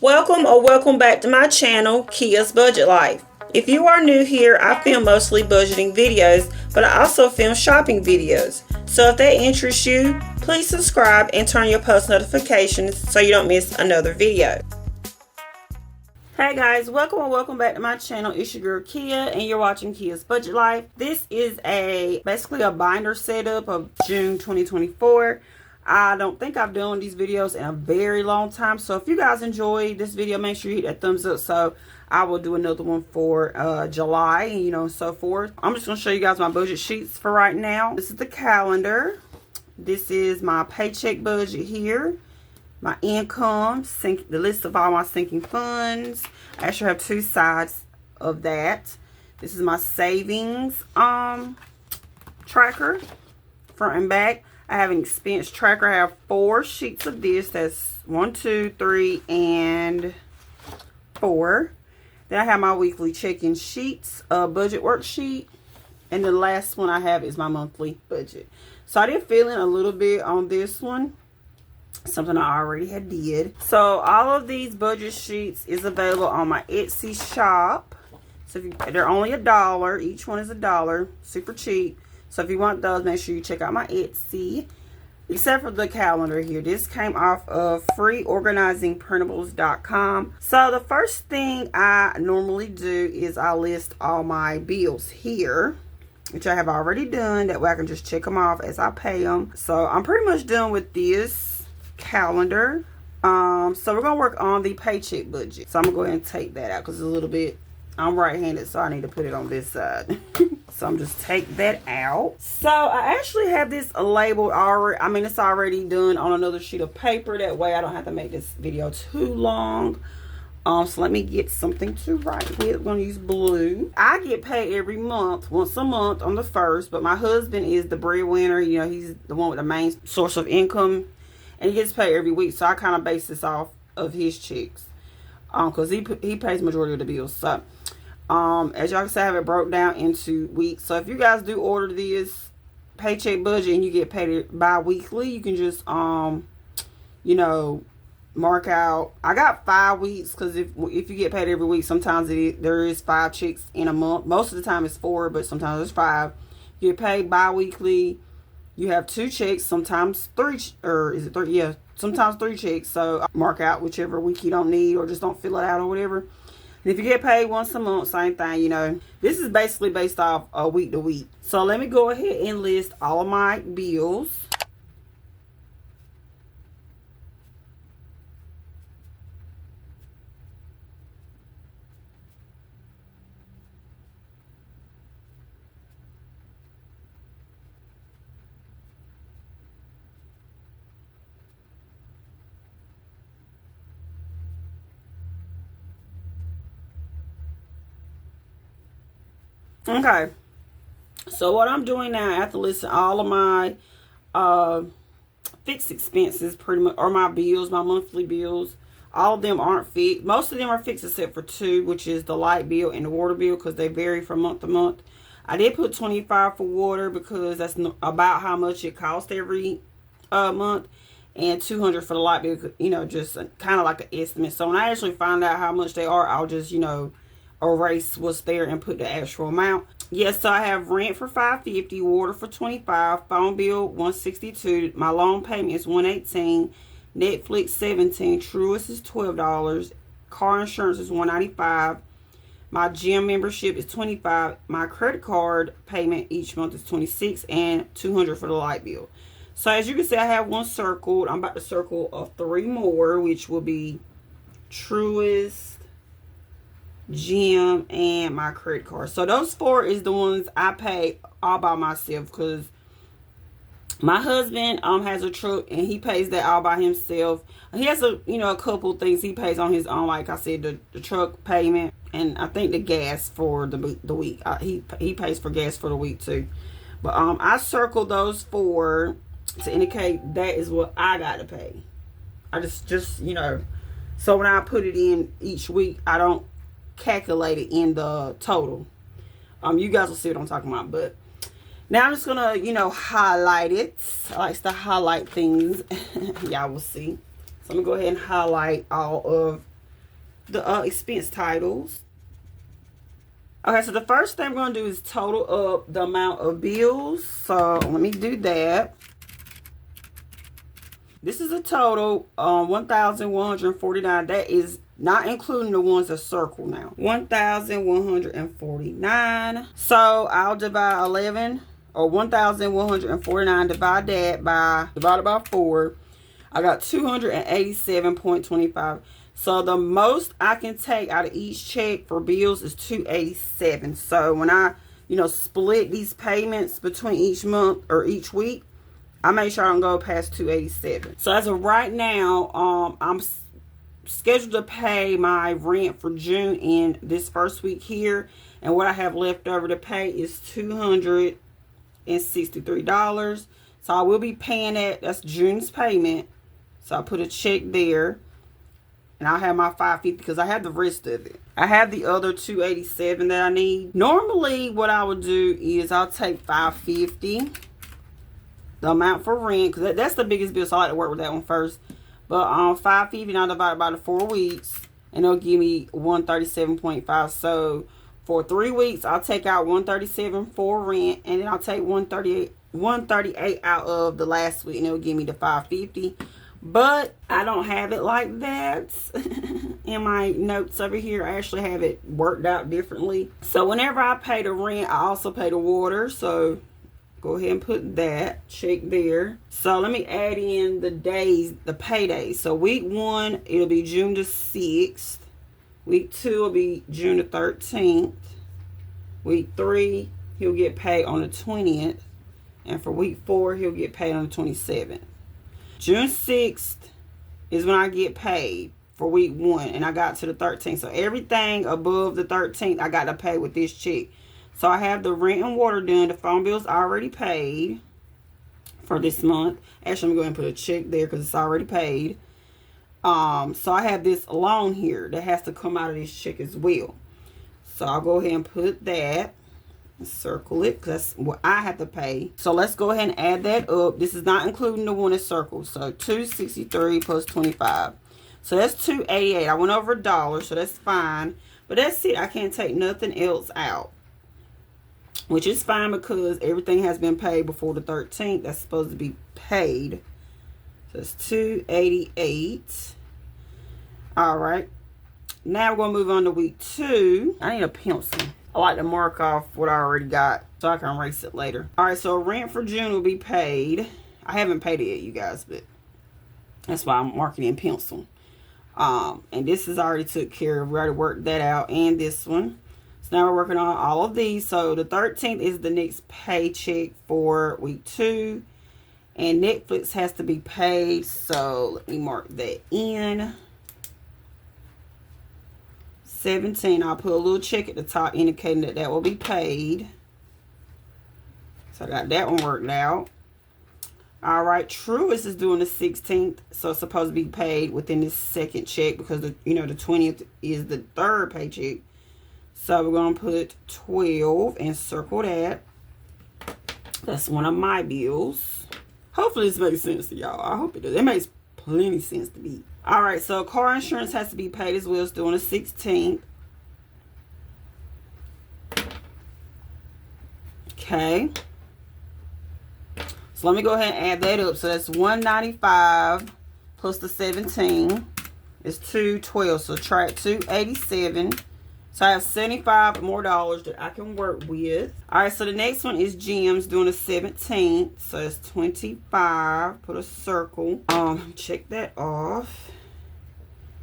Welcome or welcome back to my channel, Kia's Budget Life. If you are new here, I film mostly budgeting videos, but I also film shopping videos. So if that interests you, please subscribe and turn your post notifications so you don't miss another video. Hey guys, welcome or welcome back to my channel. It's your girl Kia and you're watching Kia's Budget Life. This is basically a binder setup of June 2024. I don't think I've done these videos in a very long time. So if you guys enjoy this video, make sure you hit that thumbs up so I will do another one for July, and so forth. I'm just going to show you guys my budget sheets for right now. This is the calendar. This is my paycheck budget here. My income, the list of all my sinking funds. I actually have two sides of that. This is my savings tracker, front and back. I have an expense tracker. I have 4 sheets of this. That's 1, 2, 3, and 4. Then I have my weekly check-in sheets, budget worksheet. And the last one I have is my monthly budget. So I did fill in a little bit on this one. Something I already had did. So all of these budget sheets is available on my Etsy shop. So they're only $1. Each one is $1. Super cheap. So if you want those, make sure you check out my Etsy. Except for the calendar here. This came off of freeorganizingprintables.com. So the first thing I normally do is I list all my bills here, which I have already done. That way I can just check them off as I pay them. So I'm pretty much done with this calendar. So we're going to work on the paycheck budget. So I'm going to go ahead and take that out because it's a little bit... I'm right-handed, so I need to put it on this side. So I'm just take that out. So I actually have this labeled already. I mean, it's already done on another sheet of paper. That way I don't have to make this video too long. So let me get something to write with. I'm going to use blue. I get paid every month, once a month on the 1st. But my husband is the breadwinner. He's the one with the main source of income. And he gets paid every week. So I kind of base this off of his checks. Because he pays majority of the bills. So as y'all can see, I have it broke down into weeks. So if you guys do order this paycheck budget and you get paid bi-weekly, you can just mark out. I got 5 weeks because if you get paid every week, sometimes there is 5 checks in a month. Most of the time it's 4, but sometimes it's 5. You get paid bi-weekly. You have 2 checks, sometimes 3, or is it 3? Yeah, sometimes 3 checks. So mark out whichever week you don't need or just don't fill it out or whatever. And if you get paid once a month, same thing, This is basically based off week to week. So let me go ahead and list all of my bills. Okay, so what I'm doing now, after listing all of my fixed expenses, pretty much, or my bills, my monthly bills, all of them aren't fixed. Most of them are fixed except for 2, which is the light bill and the water bill, because they vary from month to month. I did put $25 for water because that's about how much it costs every month, and $200 for the light bill, just kind of like an estimate. So when I actually find out how much they are, I'll just, erase what's there and put the actual amount. Yes, so I have rent for $5.50, water for $25, phone bill $162, my loan payment is $118, Netflix $17, Truist is $12, car insurance is $195, my gym membership is $25, my credit card payment each month is $26, and $200 for the light bill. So as you can see, I have one circled. I'm about to circle 3 more, which will be Truist, gym, and my credit card. So those 4 is the ones I pay all by myself, because my husband has a truck and he pays that all by himself. He has a couple things he pays on his own, like I said, the truck payment, and I think the gas for the week. He pays for gas for the week too. But I circled those 4 to indicate that is what I got to pay. I just so when I put it in each week, I don't calculate it in the total. You guys will see what I'm talking about. But now I'm just gonna highlight it. I like to highlight things. Y'all will see. So I'm gonna go ahead and highlight all of the expense titles. Okay, so the first thing we're going to do is total up the amount of bills. So let me do that. This is a total 1,149. That is not including the ones that circle now. 1,149. So I'll divide 11 or 1,149. Divided by 4. I got 287.25. So the most I can take out of each check for bills is 287. So when I, split these payments between each month or each week, I make sure I don't go past 287. So as of right now, I'm scheduled to pay my rent for June in this first week here. And what I have left over to pay is $263. So I will be paying that. That's June's payment. So I put a check there. And I'll have my $550 because I have the rest of it. I have the other $287 that I need. Normally, what I would do is I'll take $550, the amount for rent, because that's the biggest bill, so I like to work with that one first. But $550, and I'll divide it by the 4 weeks, and it'll give me $137.5. So for 3 weeks, I'll take out $137 for rent, and then I'll take $138 out of the last week, and it'll give me the $550. But I don't have it like that in my notes over here. I actually have it worked out differently. So whenever I pay the rent, I also pay the water. So go ahead and put that check there. So let me add in the days, the paydays. So week 1, it'll be June the 6th. Week 2 will be June the 13th. Week 3, he'll get paid on the 20th. And for week 4, he'll get paid on the 27th. June 6th is when I get paid for week 1, and I got to the 13th. So everything above the 13th, I got to pay with this check. So I have the rent and water done. The phone bill's already paid for this month. Actually, I'm going to put a check there because it's already paid. So I have this loan here that has to come out of this check as well. So I'll go ahead and put that. Circle it because that's what I have to pay. So let's go ahead and add that up. This is not including the one that's circled. So 263 plus 25. So that's 288. I went over $1, so that's fine. But that's it. I can't take nothing else out, which is fine because everything has been paid before the 13th. That's supposed to be paid. So it's 288. All right. Now we're going to move on to week 2. I need a pencil. I like to mark off what I already got so I can erase it later. All right, so rent for June will be paid. I haven't paid it yet, you guys, but that's why I'm marking in pencil. And this is already took care of. We already worked that out, and this one. So now we're working on all of these. So the 13th is the next paycheck for week 2. And Netflix has to be paid. So let me mark that in. 17, I'll put a little check at the top indicating that that will be paid. So I got that one worked out. All right, Truist is doing the 16th, so it's supposed to be paid within this second check because the 20th is the third paycheck. So we're gonna put 12 and circle that. That's one of my bills. Hopefully this makes sense to y'all. I hope it does. It makes plenty sense to me. All right, so car insurance has to be paid as well. It's due on the 16th. Okay. So let me go ahead and add that up. So that's $195 plus the 17 is $212. So try 287. So I have $75 more that I can work with. All right, so the next one is Jim's doing the 17th. So it's 25. Put a circle. Check that off.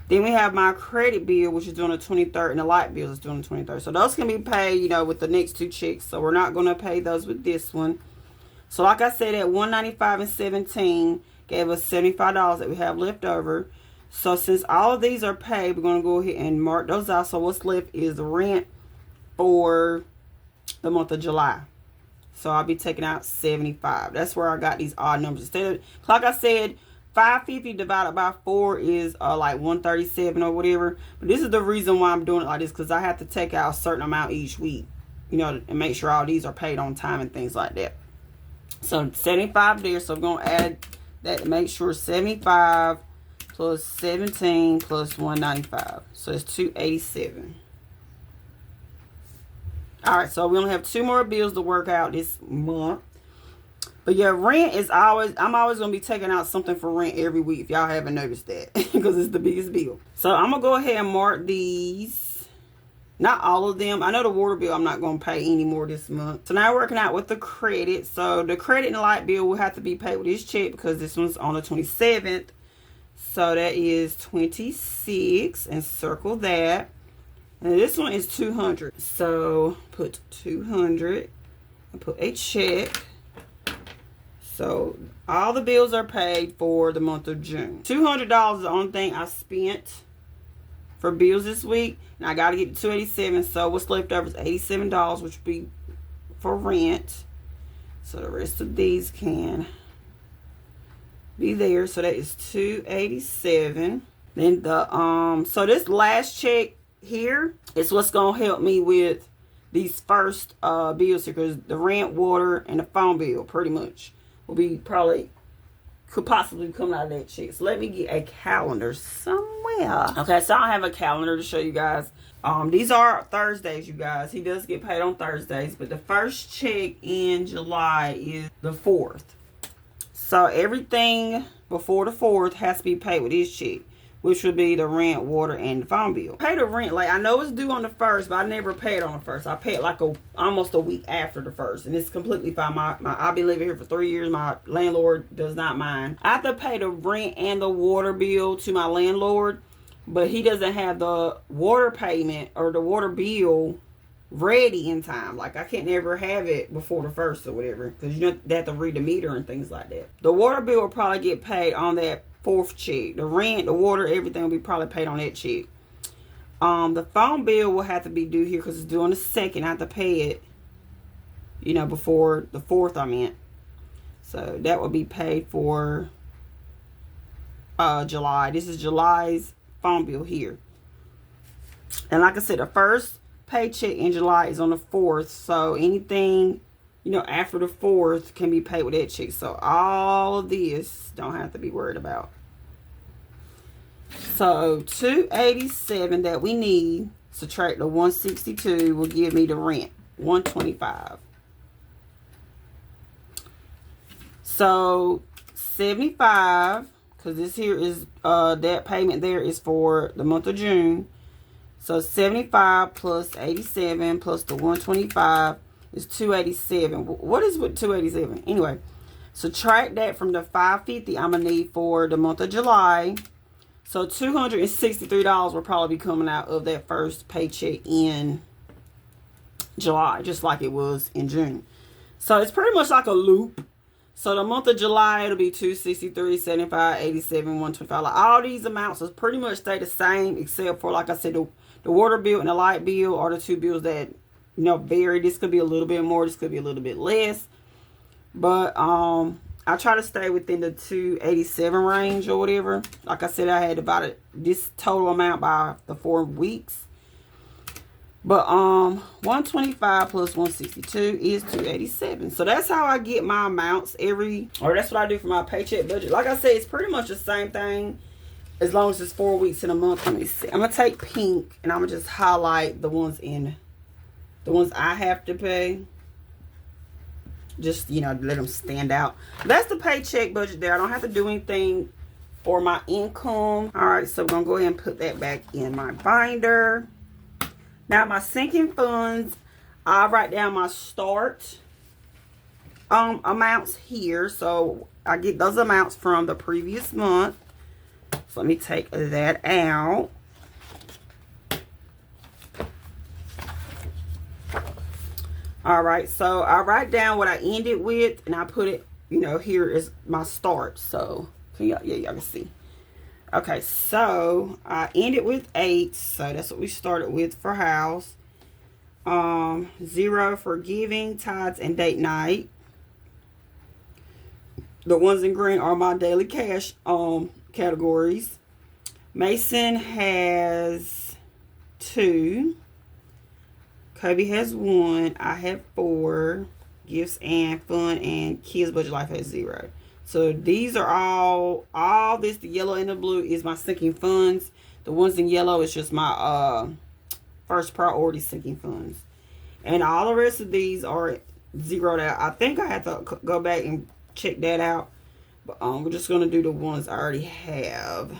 Then we have my credit bill, which is doing the 23rd, and the light bill is doing the 23rd. So those can be paid, with the next 2 checks. So we're not going to pay those with this one. So like I said, at $195 and 17 gave us $75 that we have left over. So since all of these are paid, we're going to go ahead and mark those out. So what's left is the rent for the month of July. So I'll be taking out 75. That's where I got these odd numbers. Instead of, like I said, 550 divided by 4 is like 137 or whatever. But this is the reason why I'm doing it like this, because I have to take out a certain amount each week, and make sure all these are paid on time and things like that. So 75 there. So I'm going to add that to make sure 75 plus 17 plus 195. So it's 287. All right, so we only have 2 more bills to work out this month. But yeah, rent is always, I'm always going to be taking out something for rent every week, if y'all haven't noticed that, because it's the biggest bill. So I'm going to go ahead and mark these. Not all of them. I know the water bill I'm not going to pay anymore this month. So now we're working out with the credit. So the credit and light bill will have to be paid with this check because this one's on the 27th. So that is 26, and circle that. And this one is 200. So put 200 and put a check. So all the bills are paid for the month of June. $200 is the only thing I spent for bills this week. And I got to get to 287. So what's left over is $87, which would be for rent. So the rest of these can be there. So that is 287. Then the so this last check here is what's gonna help me with these first bills here, because the rent, water, and the phone bill pretty much will be could possibly come out of that check. So let me get a calendar somewhere. Okay, so I have a calendar to show you guys. These are Thursdays, you guys. He does get paid on Thursdays, but the first check in July is the 4th. So everything before the 4th has to be paid with this check, which would be the rent, water, and the phone bill. Pay the rent, like I know it's due on the 1st, but I never pay it on the 1st. I pay it like almost a week after the 1st, and it's completely fine. I've been living here for 3 years. My landlord does not mind. I have to pay the rent and the water bill to my landlord, but he doesn't have the water payment or the water bill ready in time. Like I can't never have it before the 1st or whatever, because you know they have to read the meter and things like that. The water bill will probably get paid on that 4th check. The rent, the water, everything will be probably paid on that check. The phone bill will have to be due here because it's due on the 2nd. I have to pay it, you know, before the 4th, I meant. So that will be paid for July. This is July's phone bill here. And like I said, the first paycheck in July is on the 4th. So anything, you know, after the 4th can be paid with that check. So all of this don't have to be worried about. So 287 that we need, subtract the 162 will give me the rent, 125. So 75, because this here is that payment there is for the month of June. So 75 plus 87 plus the 125 is 287. What is with 287? Anyway, subtract that from the 550 I'm going to need for the month of July. So $263 will probably be coming out of that first paycheck in July, just like it was in June. So it's pretty much like a loop. So the month of July, it'll be 263, 75, 87, 125. Like all these amounts will pretty much stay the same, except for, like I said, the water bill and the light bill are the two bills that, you know, vary. This could be a little bit more, this could be a little bit less. But I try to stay within the 287 range or whatever. Like I said, I had divided this total amount by the 4 weeks. But 125 plus 162 is 287. So that's how I get my amounts or that's what I do for my paycheck budget. Like I said, it's pretty much the same thing as long as it's 4 weeks in a month. Let me see. I'm gonna take pink and I'm gonna just highlight the ones I have to pay. Just, you know, let them stand out. That's the paycheck budget there. I don't have to do anything for my income. All right, so we're gonna go ahead and put that back in my binder. Now my sinking funds, I write down my start amounts here. So I get those amounts from the previous month. So let me take that out. All right, so I write down what I ended with, and I put it, you know, here is my start. So y'all can see. Okay, so I ended with 8, so that's what we started with for house. 0 for giving, tithes, and date night. The ones in green are my daily cash categories. Mason has 2. Kobe has 1. I have 4. Gifts and fun and kids budget life has 0. So these are all this, the yellow and the blue is my sinking funds. The ones in yellow is just my first priority sinking funds. And all the rest of these are zeroed out. I think I have to go back and check that out. But we're just going to do the ones I already have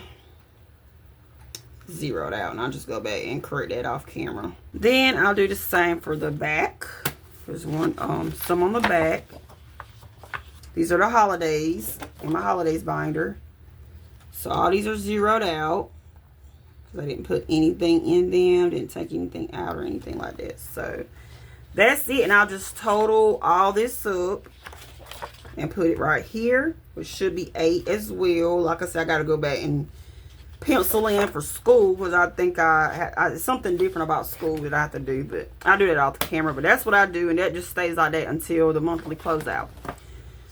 zeroed out. And I'll just go back and correct that off camera. Then I'll do the same for the back. There's one, some on the back. These are the holidays in my holidays binder. So all these are zeroed out. Because I didn't put anything in them. Didn't take anything out or anything like that. So that's it. And I'll just total all this up. And put it right here. Which should be 8 as well. Like I said, I got to go back and pencil in for school. Because I think it's something different about school that I have to do. But I do that off the camera. But that's what I do. And that just stays like that until the monthly closeout.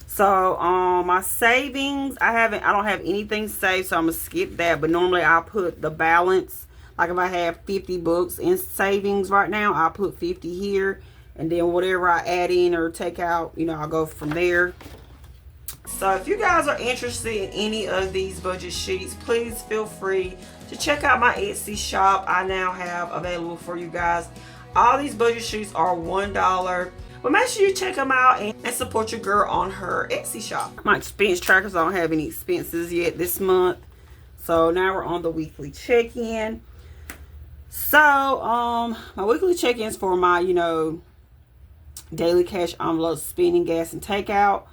So, my savings, I don't have anything saved, so I'm going to skip that. But normally I'll put the balance, like if I have 50 bucks in savings right now, I'll put 50 here. And then whatever I add in or take out, you know, I'll go from there. So if you guys are interested in any of these budget sheets, please feel free to check out my Etsy shop. I now have available for you guys. All these budget sheets are $1. But make sure you check them out and support your girl on her Etsy shop. My expense trackers, I don't have any expenses yet this month. So now we're on the weekly check-in. So, my weekly check-ins for my, you know, daily cash envelopes, spending, gas, and takeout.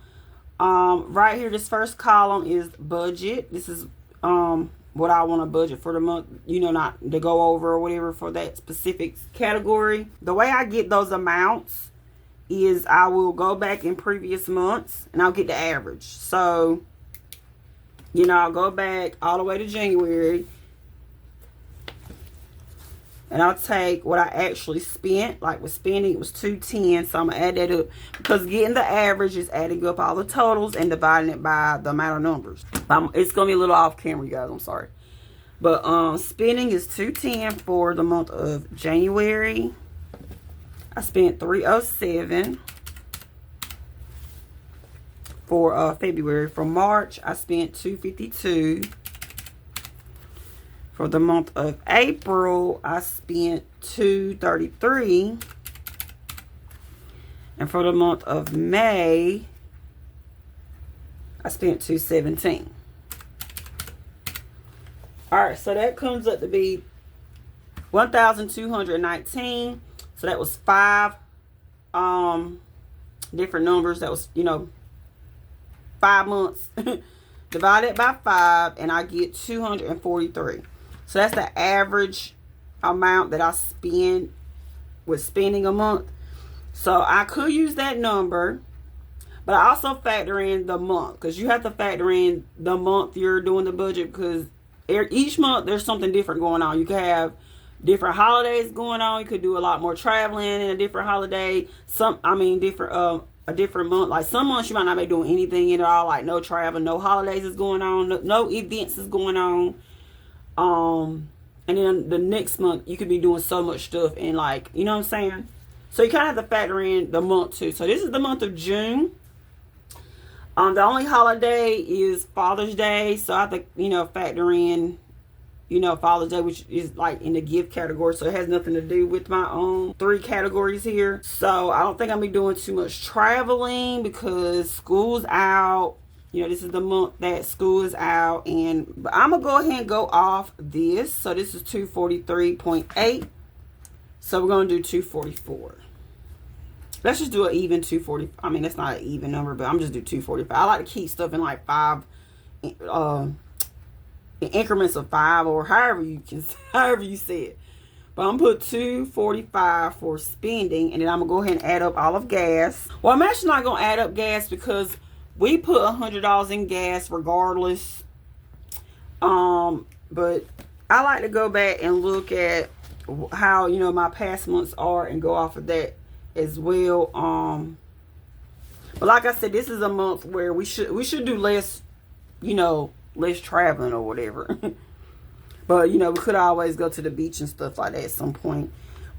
Right here, this first column is budget. This is what I want to budget for the month. You know, not to go over or whatever for that specific category. The way I get those amounts is I will go back in previous months and I'll get the average. So, you know, I'll go back all the way to January and I'll take what I actually spent. Like with spending, it was $210. So I'm going to add that up because getting the average is adding up all the totals and dividing it by the amount of numbers. It's going to be a little off camera, you guys. I'm sorry. But spending is $210 for the month of January. I spent $307 for February. For March, I spent $252. For the month of April, I spent $233. And for the month of May, I spent $217. Alright, so that comes up to be $1,219. So that was 5 different numbers. That was, you know, 5 months. Divided by 5 and I get 243. So that's the average amount that I spend with spending a month. So I could use that number. But I also factor in the month. Because you have to factor in the month you're doing the budget. Because each month there's something different going on. You can have different holidays going on. You could do a lot more traveling in a different holiday. A different month. Like some months you might not be doing anything at all. Like no travel, no holidays is going on, no events is going on. And then the next month you could be doing so much stuff and like, you know what I'm saying? So you kind of have to factor in the month too. So this is the month of June. The only holiday is Father's Day. So I have to, you know, factor in, you know, Father's Day, which is like in the gift category. So it has nothing to do with my own 3 categories here. So I don't think I'm going to be doing too much traveling because school's out. You know, this is the month that school is out. But I'm going to go ahead and go off this. So this is 243.8. So we're going to do 244. Let's just do an even 240. I mean, that's not an even number, but I'm just do 245. I like to keep stuff in like 5 in increments of 5 or however you say it. But I'm gonna put 245 for spending, and then I'm gonna go ahead and add up all of gas. Well, I'm actually not gonna add up gas because we put $100 in gas regardless. But I like to go back and look at how, you know, my past months are and go off of that as well. But like I said, this is a month where we should do less, you know, less traveling or whatever. But, you know, we could always go to the beach and stuff like that at some point.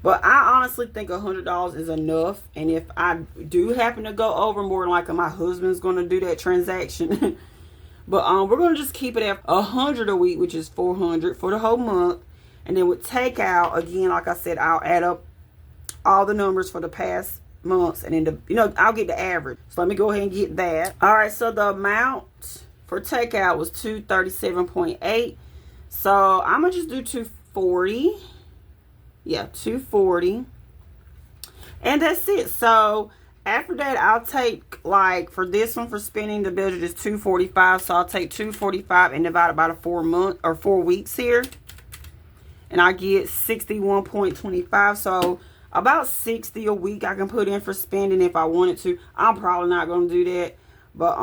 But I honestly think $100 is enough. And if I do happen to go over, more than likely my husband's going to do that transaction. But we're going to just keep it at $100 a week, which is $400 for the whole month. And then with takeout, again, like I said, I'll add up all the numbers for the past months, and then I'll get the average. So let me go ahead and get that. All right, so the amount for takeout was $237.8. So I'm gonna just do $240. Yeah, $240, and that's it. So after that, I'll take, like, for this one, for spending, the budget is $245. So I'll take $245 and divide it by the 4 weeks here, and I get 61.25. So about $60 a week I can put in for spending if I wanted to. I'm probably not going to do that. But,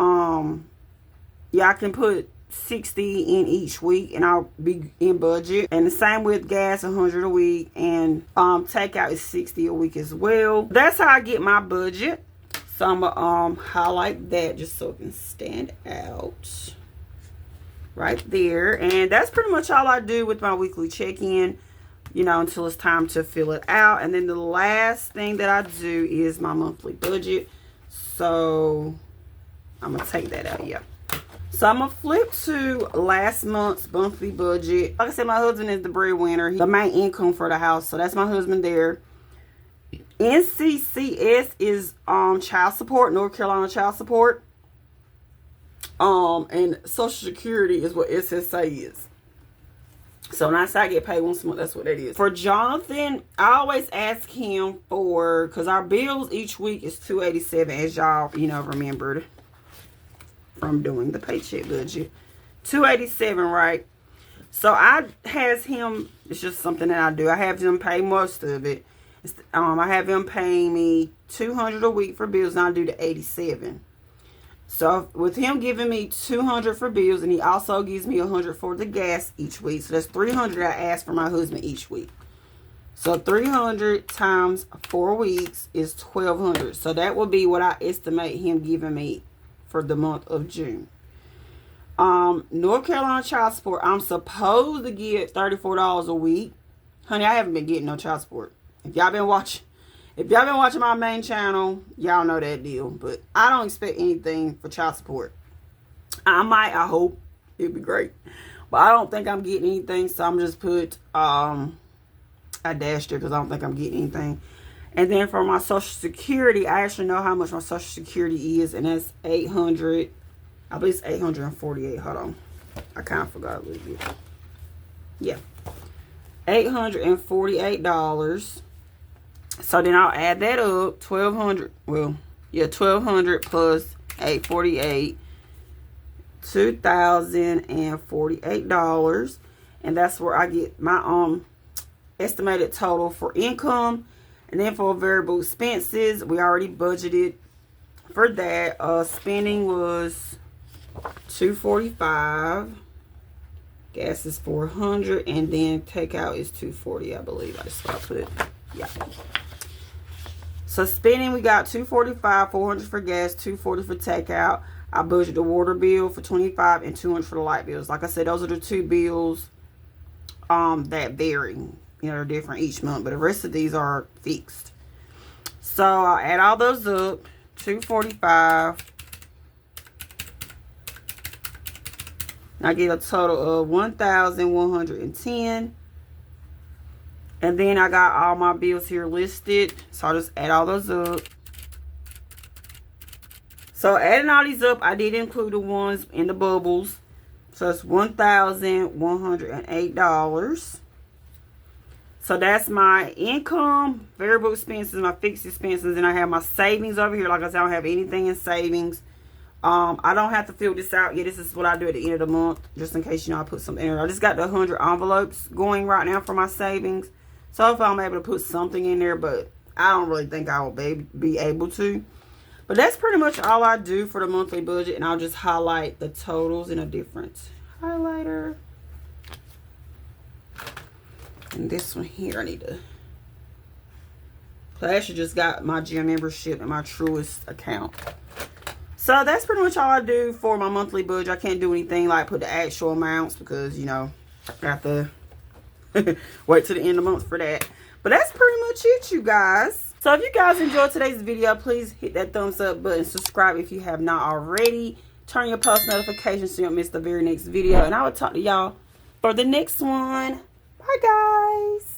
yeah, I can put 60 in each week and I'll be in budget. And the same with gas, 100 a week. And takeout is 60 a week as well. That's how I get my budget. So I'm going to highlight that just so it can stand out right there. And that's pretty much all I do with my weekly check-in, until it's time to fill it out. And then the last thing that I do is my monthly budget. So I'm going to take that out, yeah. So I'm going to flip to last month's monthly budget. Like I said, my husband is the breadwinner, the main income for the house. So that's my husband there. NCCS is child support, North Carolina child support. And Social Security is what SSA is. So when I say I get paid once a month, that's what that is. For Jonathan, I always ask him because our bills each week is $287, as y'all, remembered from doing the paycheck budget. $287, right? So I has him, it's just something that I do. I have him pay most of it. I have him paying me $200 a week for bills, and I do the $87. So with him giving me $200 for bills, and he also gives me $100 for the gas each week. So that's $300 I ask for my husband each week. So 300 times 4 weeks is $1,200. So that will be what I estimate him giving me for the month of June. North Carolina child support, I'm supposed to get $34 a week. Honey, I haven't been getting no child support. If y'all been watching my main channel, y'all know that deal. But I don't expect anything for child support. I hope. It'd be great. But I don't think I'm getting anything. So I'm just put a dash there because I don't think I'm getting anything. And then for my Social Security, I actually know how much my Social Security is. And that's $800. I believe it's $848. Hold on. I kind of forgot a little bit. Yeah. $848. So then I'll add that up, $1,200. Well, yeah, $1,200 plus $848, $2,048, and that's where I get my estimated total for income. And then for variable expenses, we already budgeted for that. Spending was $245. Gas is $400, and then takeout is $240, I believe. That's what I put. Yeah. So spending, we got $245, $400 for gas, $240 for takeout. I budgeted the water bill for $25 and $200 for the light bills. Like I said, those are the two bills that vary. They're different each month, but the rest of these are fixed. So I'll add all those up. $245. I get a total of $1,110. And then I got all my bills here listed. So I'll just add all those up. So adding all these up, I did include the ones in the bubbles. So it's $1,108. So that's my income, variable expenses, my fixed expenses. And I have my savings over here. Like I said, I don't have anything in savings. I don't have to fill this out yet. This is what I do at the end of the month. Just in case, I put something in there. I just got the 100 envelopes going right now for my savings. So if I'm able to put something in there, but I don't really think I will be able to. But that's pretty much all I do for the monthly budget. And I'll just highlight the totals in a different highlighter. And this one here, I need to. I actually just got my gym membership and my Truist account. So that's pretty much all I do for my monthly budget. I can't do anything like put the actual amounts because, I have to wait till the end of the month for that. But But that's pretty much it, you guys. So if you guys enjoyed today's video, please hit that thumbs up button, subscribe if you have not already, turn your post notifications so you don't miss the very next video, and I will talk to y'all for the next one. Bye guys.